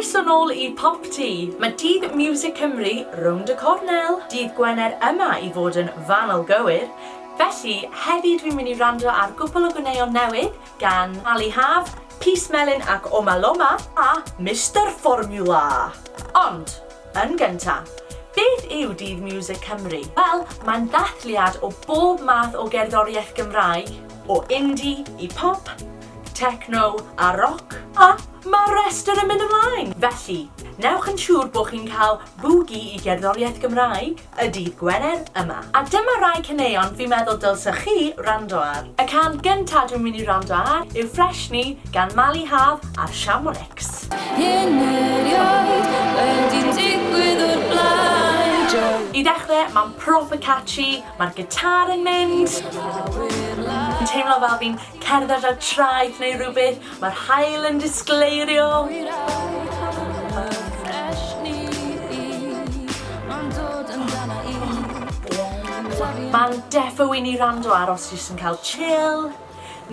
Croeso nôl I PopT. Mae Ddydd Miwsig Cymru rownd y cornel. Dydd Gwener yma I fod yn fanwl gywir. Felly, heddi dwi'n mynd I wrando ar gwbl o gwneuon newydd gan Ali Haf, Pys Melyn ac Omaloma a Mr Formula. Ond, yn gyntaf, beth yw Ddydd Miwsig Cymru? Wel, mae'n ddathliad o bob math o gerddoriaeth Gymraeg, o indie I pop, techno a rock, a mae restr yn mynd ymlaen. Felly, newch yn siŵr bod chi'n cael bwgi I gerddoriaeth Gymraeg y dydd Gwener yma. A dyma rai caneuon fi'n meddwl dylsech chi rando ar. Y can gyntaf dwi'n mynd I rando ar yw Fresh Ni gan Mali Haf a'r Siamonix. I ddechrau, mae'n proper catchy, mae'r gitar yn mynd. Yn teimlo fel fi'n cerdded ar traeth neu rhywbeth, mae'r haul yn disgleirio. Mae'n defo I ni rando ar os jyst yn cael chill,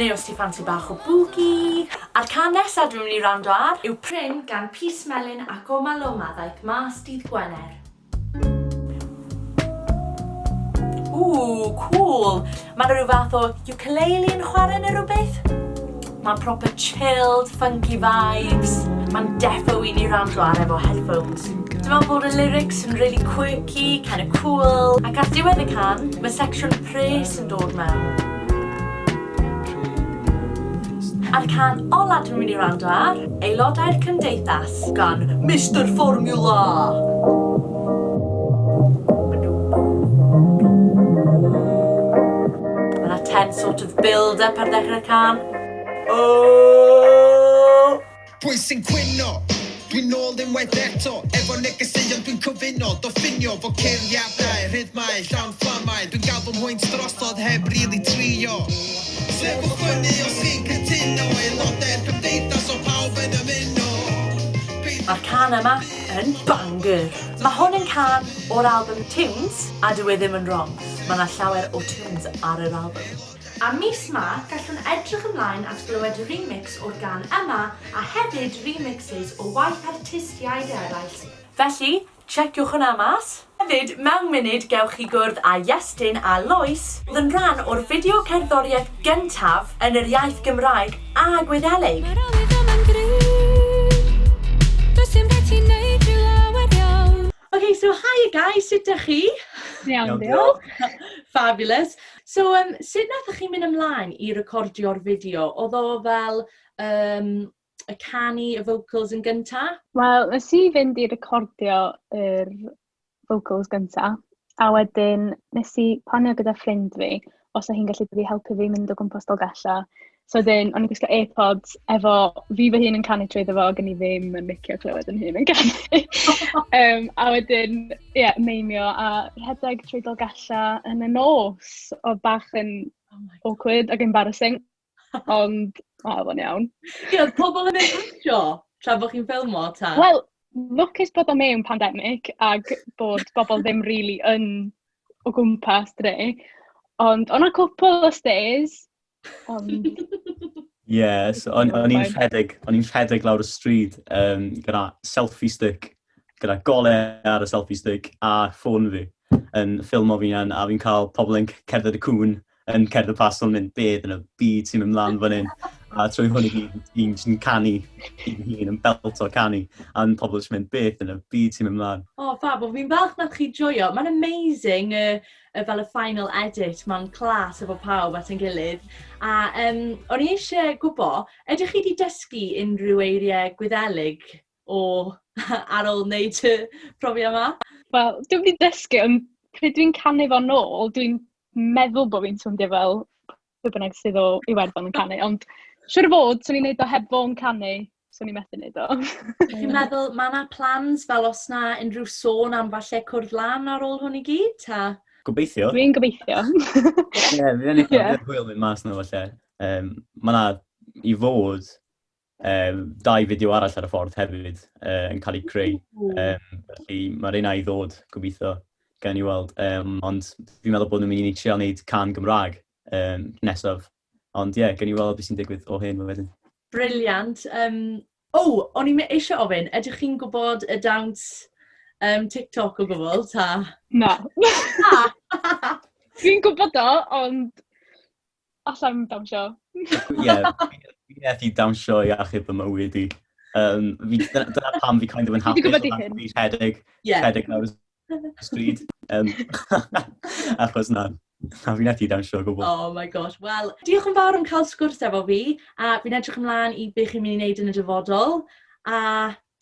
neu os ti ffansi bach o bwgi. A'r can nesaf dwi'n mynd I rando ar yw Pryn gan Pys Melyn ac Omaloma ddaeth mas dydd Gwener. Cool. Mae'n rhyw fath o ukulele yn chwarae neu rhywbeth. Mae'n proper chilled, funky vibes. Mae'n defo I ni rando ar efo headphones. Dwi'n meddwl bod y lyrics yn really quirky, kind of cool. Ac ar diwedd y can, mae section pres yn dod mewn. A'r can ola dwi'n mynd I rando ar, aelodau'r cymdeithas gan Mr Formula. Sort of build-up ar ddechrau'r can. Pwy sy'n cwyno? Dwi'n nôl unwaith eto efo negeseuon dwi'n cyfuno Doffinio fo curiadau, rhythmau, llawn fflamau Dwi'n gael fy mhwynt drosodd heb rili trio Sef o ffynnu os chi'n cytuno Aelodau'r cymdeithas o pawb yn ymuno Mae'r can yma yn banger. Mae hwn yn can o'r album Tunes a dwi ddim yn wrong. Mae yna llawer o tunes ar yr album. A mis ma, gallwn edrych ymlaen at glywed remix o'r gan yma a hefyd remixes o waith artistiaid eraill. Felly, checiwch hwnna mas. Hefyd, mewn munud gewch chi gwrdd â Iestyn a Lois oedd yn rhan o'r fideo cerddoriaeth gyntaf yn yr iaith Gymraeg a Gwyddelig. Okay, so hi guys, sut ydych chi? Iawn, diolch. Fabulous. So, sut nathach chi mynd ymlaen I recordio'r fideo? Oedd o fel y canu, y vocals yn gynta? Wel, nes I fynd I recordio yr vocals gynta, a wedyn nes I planio gyda ffrind fi, os o hi'n gallu dod I helpu fi mynd o gwmpas Dolgella. So wedyn, o'n i'n gwisgo AirPods efo fi fy hun yn canu trwyddo fo, gan I ddim yn licio clywed yn hun yn canu. A wedyn, meimio a rhedeg trwy Dolgella yn y nos, o bach yn awkward ac embarrassing, ond oedd o'n iawn. Oedd pobl yn eithrio tra bod chi'n ffilmo ta? Wel, lwcus bod o mewn pandemic ac bod bobl ddim really yn o gwmpas dre, ond o'na cwpl o stays, ond... Yes, o'n i'n rhedeg lawr y stryd gyda selfie stick, gyda golau ar y selfie stick a ffôn fi yn ffilmo fi a fi'n cael pobl yn cerdded y cwn yn cerdded pas o'n mynd beth yn y byd sy'n mynd mlaen fan hyn. A trwy hwn I gyd, sy'n canu, hi'n yn belt o canu, a'n pobl sy'n mynd beth yn y byd sy'n mynd mlaen. Fab, fi'n falch na chi joio. Mae'n amazing fel y final edit, mae'n clas efo pawb at yn gilydd. A o'n I eisiau gwybod, ydych chi wedi dysgu unrhyw eiriau Gwyddelig ar ôl wneud y profiad yma? Wel, dwi'n wedi dysgu, ond pryd dwi'n canu fo nôl, dwi'n meddwl bod fi'n swndio fel pwy bynnag sydd o Iwerddon yn canu, ond siwr fod, swn i'n neud o heb fo'n canu, swn i'n methu neud o. Chi'n meddwl, mae yna plans fel os na unrhyw sôn am falle cwrdd lan ar ôl hwn I gyd, ta? Gobeithio. Dwi'n gobeithio. Fi'n eitha hwyl mynd mas na falle. Mae yna I fod 2 fideo arall ar y ffordd hefyd yn cael ei creu. Felly mae'r un I ddod, gobeithio, gan I weld. Ond fi'n meddwl bod nhw'n mynd I trial wneud can Gymraeg nesaf. Ond gan I weld beth sy'n digwydd o hyn wedyn. Briliant. o'n i'n eisiau ofyn, ydych chi'n gwybod y dawns TikTok o gwbl, ta? Na. Dwi'n gwybod o, ond allan dawnsio. Ie, fi methu dawnsio i achub y mywyd i. Dyna pam fi kind of yn Fi 'di gwbod hapus i o hyn. fi rhedeg lawr y stryd. Achos na fi methu dawnsio o gwbl. Oh my gosh, wel, diolch yn fawr am cael sgwrs efo fi, a fi'n edrych ymlaen i beth chi'n mynd i wneud yn y dyfodol, a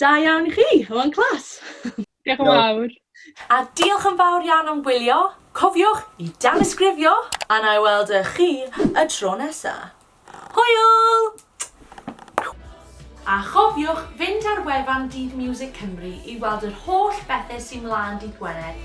da iawn i chi, o'n clas! Diolch yn fawr. A diolch yn fawr iawn am gwylio, cofiwch i Tanysgrifio, a na i weld chi y tro nesa. Hwyl! A chofiwch fynd ar wefan Ddydd Miwsig Cymru i weld yr holl bethau sy'n mlaen dydd Gwener.